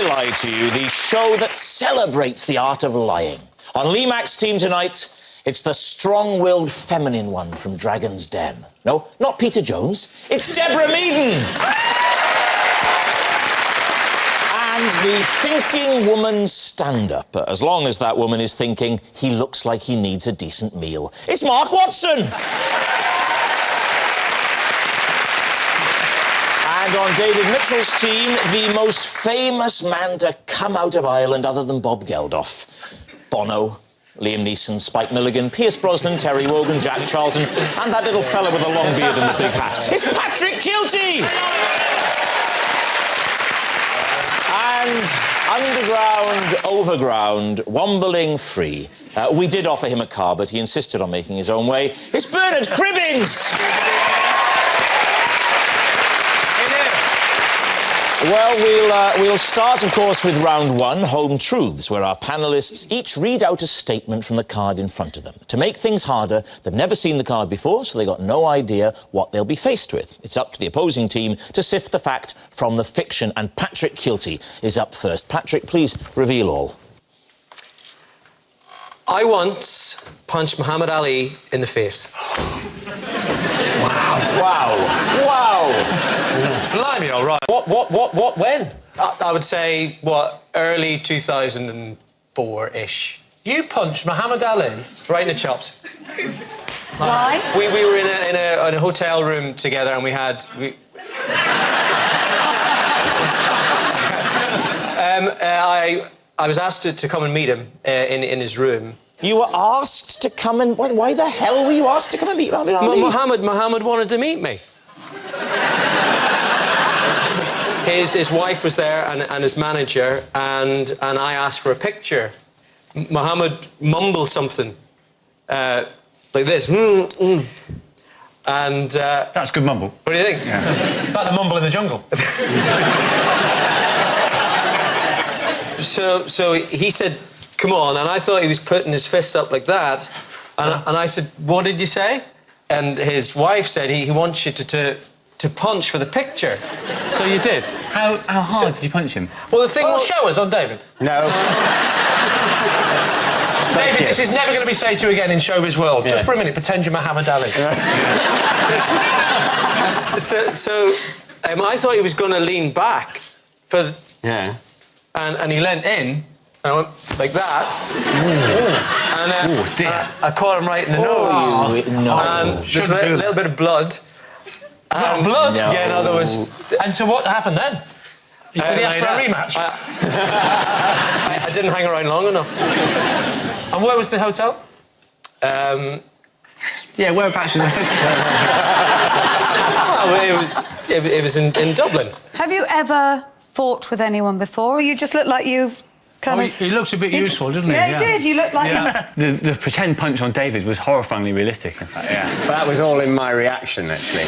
Lie to You, the show that celebrates the art of lying. On Lee Mack's team tonight, it's the strong-willed feminine one from Dragon's Den. No, not Peter Jones. It's Deborah Meaden. And the thinking woman stand-up, as long as that woman is thinking he looks like he needs a decent meal. It's Mark Watson. And on David Mitchell's team, the most famous man to come out of Ireland other than Bob Geldof. Bono, Liam Neeson, Spike Milligan, Pierce Brosnan, Terry Wogan, Jack Charlton, and that little fella with the long beard and the big hat. It's Patrick Kielty! And underground, overground, wombling free. We did offer him a car, but he insisted on making his own way. It's Bernard Cribbins! Well, we'll start, of course, with round one, Home Truths, where our panellists each read out a statement from the card in front of them. To make things harder, they've never seen the card before, so they've got no idea what they'll be faced with. It's up to the opposing team to sift the fact from the fiction, and Patrick Kielty is up first. Patrick, please reveal all. I once punched Muhammad Ali in the face. Wow. Wow. Wow. Blimey, all right. What, when? I would say, early 2004-ish. You punched Muhammad Ali? Right in the chops. Why? We were in a hotel room together and we had... I was asked to come and meet him in his room. You were asked to come and... Why the hell were you asked to come and meet Muhammad Ali? Muhammad wanted to meet me. His wife was there and his manager, and I asked for a picture. Muhammad mumbled something like this. And... That's a good mumble. What do you think? Yeah. It's like the mumble in the jungle. So he said, come on, and I thought he was putting his fists up like that. And I said, what did you say? And his wife said he wants you to punch for the picture. So you did? How hard did you punch him? Well, the thing was... show us on David. No. David, this is never going to be said to you again in showbiz world. Yeah. Just for a minute, pretend you're Muhammad Ali. So I thought he was going to lean back for... Yeah. And he leant in, and I went like that. And dear. I caught him right in the nose. No. And there's a little bit of blood. Blood? No. Yeah, no, there was... And so what happened then? Did he ask for a rematch? I didn't hang around long enough. And where was the hotel? Yeah, whereabouts was the hotel? It was in Dublin. Have you ever fought with anyone before? You just look like you kind of... He looks a bit useful, doesn't he? Yeah, he did. You look like... The pretend punch on David was horrifyingly realistic, in fact, yeah. That was all in my reaction, actually.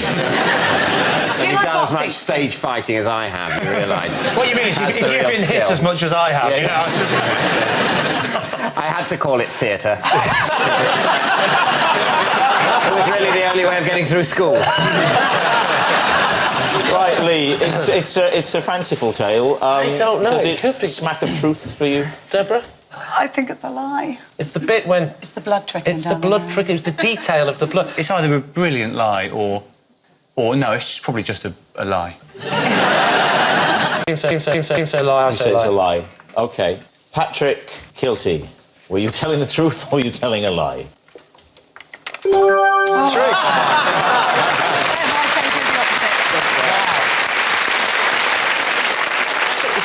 Do you You've like done as boxing? much stage fighting as I have, you realise. What you mean is if you've been hit as much as I have, Yeah, you know... I had to call it theatre. It was really the only way of getting through school. Right, Lee, it's a fanciful tale. I don't know. Does It could be. smack of truth for you? Deborah? I think it's a lie. It's the bit when... It's the blood trickling. It's the blood trick. It was the detail of the blood. It's either a brilliant lie or no, it's probably just a lie. Team say lie, I say It's a lie. lie. OK. Patrick Kielty, were you telling the truth or were you telling a lie? Truth.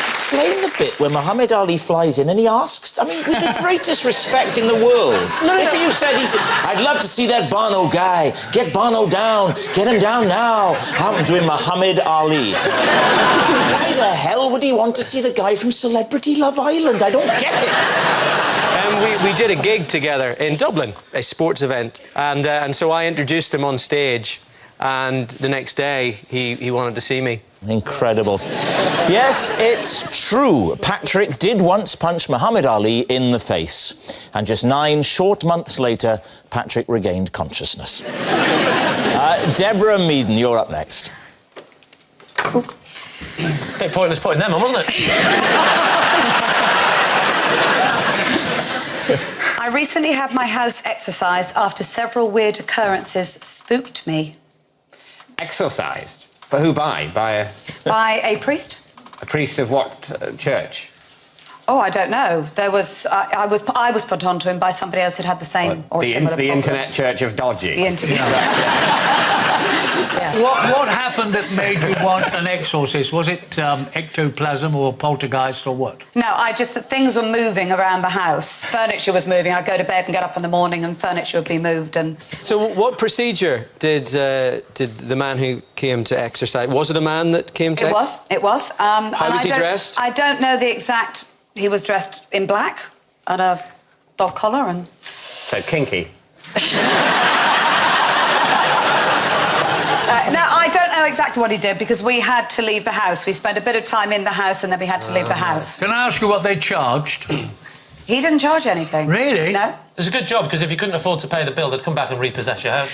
Explain the bit where Muhammad Ali flies in and he asks, I mean, with the greatest respect in the world. If you said, I'd love to see that Bono guy. Get Bono down. Get him down now. I'm doing Muhammad Ali. Why the hell would he want to see the guy from Celebrity Love Island? I don't get it. We did a gig together in Dublin, a sports event, and so I introduced him on stage, and the next day he wanted to see me. Incredible. Yes, it's true. Patrick did once punch Muhammad Ali in the face. And just 9 short months later, Patrick regained consciousness. Deborah Meaden, you're up next. Bit pointless putting them on, wasn't it? I recently had my house exorcised after several weird occurrences spooked me. Exorcised? But who by? By By a priest? a priest of what church? Oh, I don't know. There was... I was put onto him by somebody else who'd had the same or The similar problem. internet church of dodgy. The internet. Yeah. What happened that made you want an exorcist? Was it ectoplasm or poltergeist or what? No, that things were moving around the house. Furniture was moving. I'd go to bed and get up in the morning and furniture would be moved and... So what procedure did the man who came to exercise... Was it a man that came to... It was. How was he dressed? I don't know the exact... He was dressed in black and a dog collar and... So kinky. No, I don't know exactly what he did because we had to leave the house. We spent a bit of time in the house and then we had to leave the house. Can I ask you what they charged? He didn't charge anything. Really? No. It's a good job, because if you couldn't afford to pay the bill, they'd come back and repossess your house.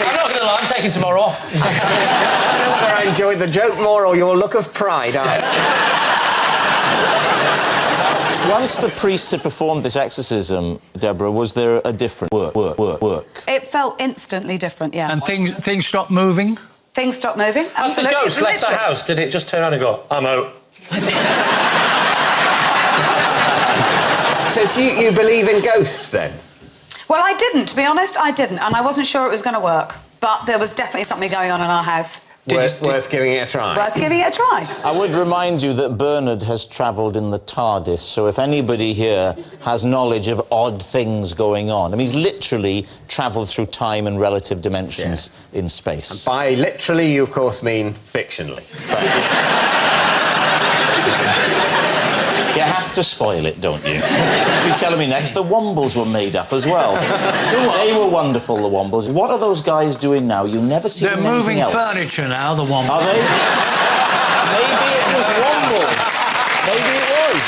I'm not going to lie, I'm taking tomorrow off. I don't know whether I enjoyed the joke more or your look of pride. Once the priest had performed this exorcism, Deborah, was there a different work? It felt instantly different, yeah. And things stopped moving? Things stopped moving. As the ghost left the house, did it just turn around and go, I'm out? So do you believe in ghosts, then? Well, I didn't, to be honest, I didn't. And I wasn't sure it was going to work. But there was definitely something going on in our house. Worth giving it a try? Worth giving it a try. I would remind you that Bernard has travelled in the TARDIS, so if anybody here has knowledge of odd things going on... I mean, he's literally travelled through time and relative dimensions in space. And by literally, you, of course, mean fictionally. You have to spoil it, don't you? You're telling me next the Wombles were made up as well. They were wonderful, the Wombles. What are those guys doing now? You never see them They're moving else. furniture now, the Wombles. Are they? Maybe it was Wombles. Maybe it was.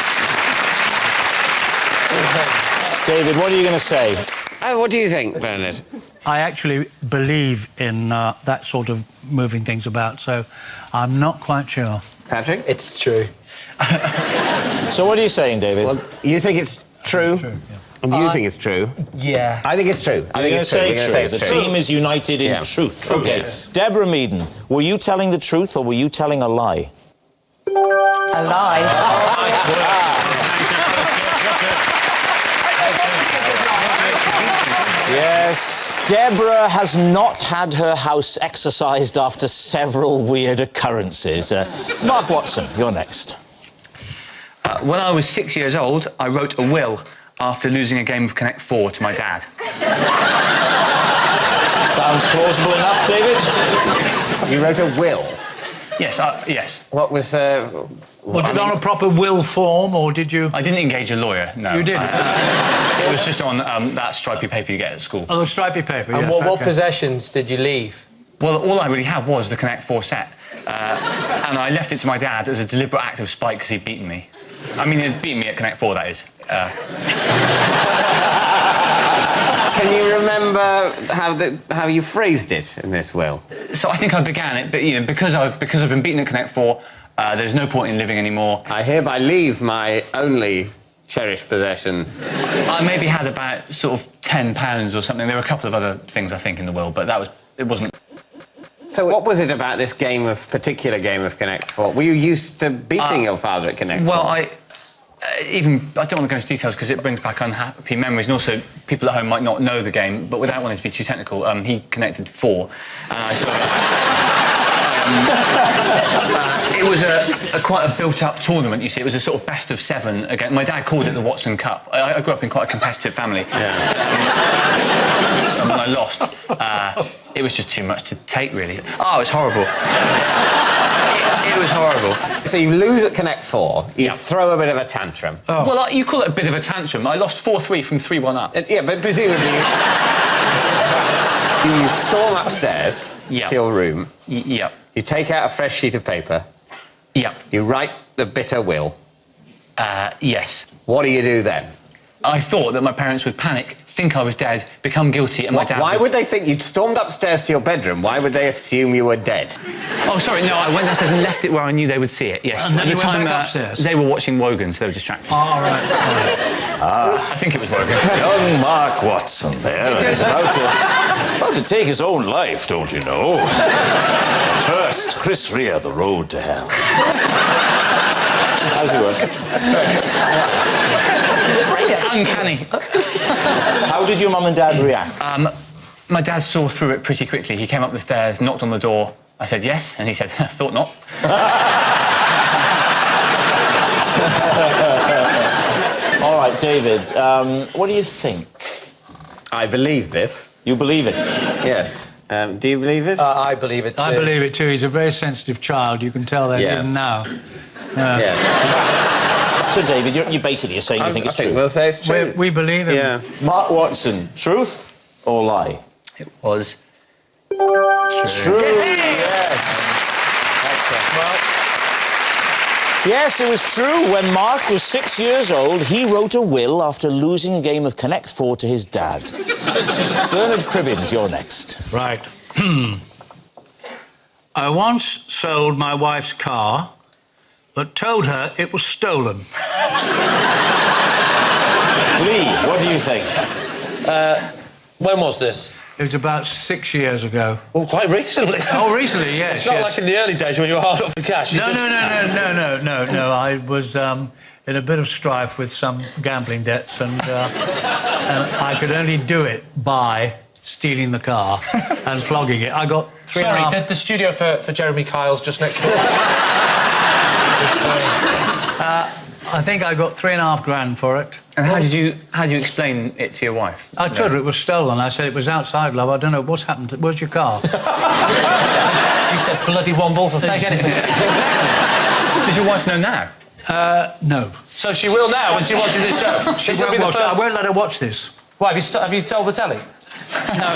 David, what are you going to say? What do you think, Bernard? I actually believe in that sort of moving things about, so I'm not quite sure. Patrick? It's true. So what are you saying, David? Well, you think it's true? True, yeah. And you think it's true? Yeah. I think it's true. I think it's true. We're gonna say it's The true. team is united in truth. Okay. Yes. Deborah Meaden, were you telling the truth or were you telling a lie? A lie. Yes. Deborah has not had her house exorcised after several weird occurrences. Mark Watson, you're next. When I was 6 years old, I wrote a will after losing a game of Connect 4 to my dad. Sounds plausible enough, David. You wrote a will? Yes, yes. What was... Was it on a proper will form, or did you... I didn't engage a lawyer, no. You didn't? It was just on that stripy paper you get at school. Oh, the stripy paper, And yes, what okay. possessions did you leave? Well, all I really had was the Connect 4 set. And I left it to my dad as a deliberate act of spite because he'd beaten me. I mean, he'd beaten me at Connect 4, that is. Can you remember how you phrased it in this will? So I think I began it, but, you know, because I've been beaten at Connect 4, there's no point in living anymore. I hereby leave my only cherished possession. I maybe had about sort of £10 or something. There were a couple of other things, I think, in the will, but it wasn't... So what was it about this particular game of Connect 4? Were you used to beating your father at Connect 4? Well, I don't want to go into details because it brings back unhappy memories, and also people at home might not know the game, but without wanting to be too technical, he connected 4, and I sort of... it was quite a built-up tournament, you see. It was a sort of best of 7 again. My dad called it the Watson Cup. I grew up in quite a competitive family. Yeah. And when I lost, it was just too much to take, really. Oh, it was horrible. It was horrible. So you lose at Connect 4, you throw a bit of a tantrum. Oh. Well, you call it a bit of a tantrum. I lost 4-3 from 3-1 up. Yeah, but presumably you storm upstairs to your room. Yep. You take out a fresh sheet of paper. Yep. You write the bitter will. Yes. What do you do then? I thought that my parents would panic, think I was dead, become guilty, and my dad... Why would they think you'd stormed upstairs to your bedroom? Why would they assume you were dead? Oh, sorry, no, I went downstairs and left it where I knew they would see it, yes. And then At you the went time, back upstairs? They were watching Wogan, so they were distracted. All right. I think it was Wogan. Young Mark Watson there, and he's about to take his own life, don't you know? First, Chris Rea, The Road to Hell. As you were. Uncanny. How did your mum and dad react? My dad saw through it pretty quickly. He came up the stairs, knocked on the door. I said yes, and he said, thought not. All right, David, what do you think? I believe this. You believe it? Yes. Do you believe it? I believe it too. I believe it too. He's a very sensitive child. You can tell that even now. Yes. So, David, you basically are saying you think it's true. We'll say it's true. We believe him. Yeah. Mark Watson, truth or lie? It was True. Yes. Yes, it was true. When Mark was 6 years old, he wrote a will after losing a game of Connect 4 to his dad. Bernard Cribbins, you're next. Right. I once sold my wife's car, but told her it was stolen. Lee, what do you think? When was this? It was about 6 years ago. Well, quite recently. Oh, recently, yes. It's not like in the early days when you were hard up for cash. No. I was in a bit of strife with some gambling debts, and I could only do it by stealing the car and flogging it. I got three. Sorry, the studio for Jeremy Kyle's just next door. I think I got $3.5 grand for it. And how did you explain it to your wife? I told her it was stolen. I said it was outside, love. I don't know what's happened. Where's your car? You said bloody wombles. I'll take anything. Does your wife know now? No. So she will now when she watches this show. She won't watch it. I won't let her watch this. Why, have you told the telly? No.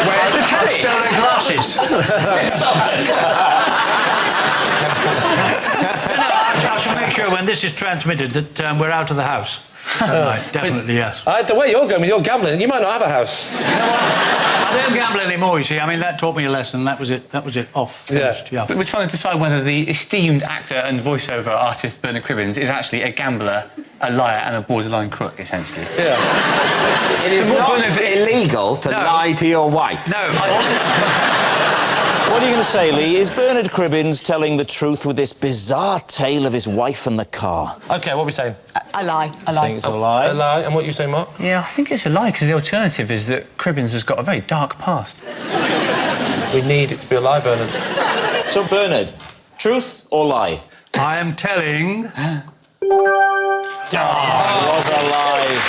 Where's the telly? I've stolen glasses. I shall make sure when this is transmitted that we're out of the house. Right, definitely, yes. The way you're going with your gambling, you might not have a house. I don't gamble anymore, you see. I mean, that taught me a lesson. That was it. Off. Finished, yeah. But we're trying to decide whether the esteemed actor and voiceover artist Bernard Cribbins is actually a gambler, a liar and a borderline crook, essentially. Yeah. It is not illegal to lie to your wife. No. What are you going to say, Lee? Is Bernard Cribbins telling the truth with this bizarre tale of his wife and the car? OK, what are we saying? I lie. Saying it's a lie? A lie. And what you say, Mark? Yeah, I think it's a lie, because the alternative is that Cribbins has got a very dark past. We need it to be a lie, Bernard. So, Bernard, truth or lie? I am telling... It was a lie.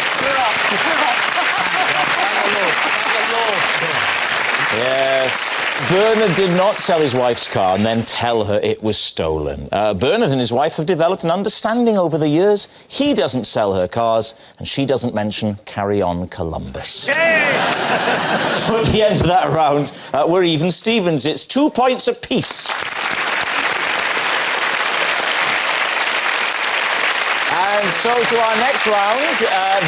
Yes. Bernard did not sell his wife's car and then tell her it was stolen. Bernard and his wife have developed an understanding over the years. He doesn't sell her cars, and she doesn't mention Carry On Columbus. So at the end of that round, we're even Stevens. It's 2 points apiece. And so to our next round,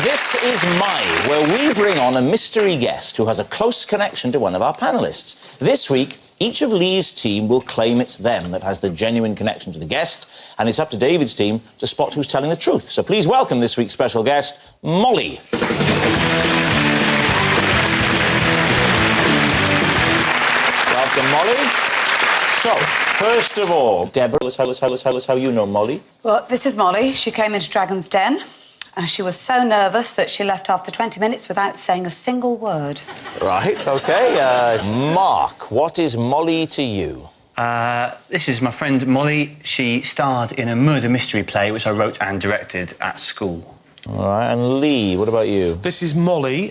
This Is Mine, where we bring on a mystery guest who has a close connection to one of our panellists. This week, each of Lee's team will claim it's them that has the genuine connection to the guest, and it's up to David's team to spot who's telling the truth. So please welcome this week's special guest, Molly. Welcome, Molly. So, first of all, Deborah, tell us how you know Molly. Well, this is Molly. She came into Dragon's Den. She was so nervous that she left after 20 minutes without saying a single word. Right, OK. Mark, what is Molly to you? This is my friend Molly. She starred in a murder mystery play which I wrote and directed at school. All right, and Lee, what about you? This is Molly.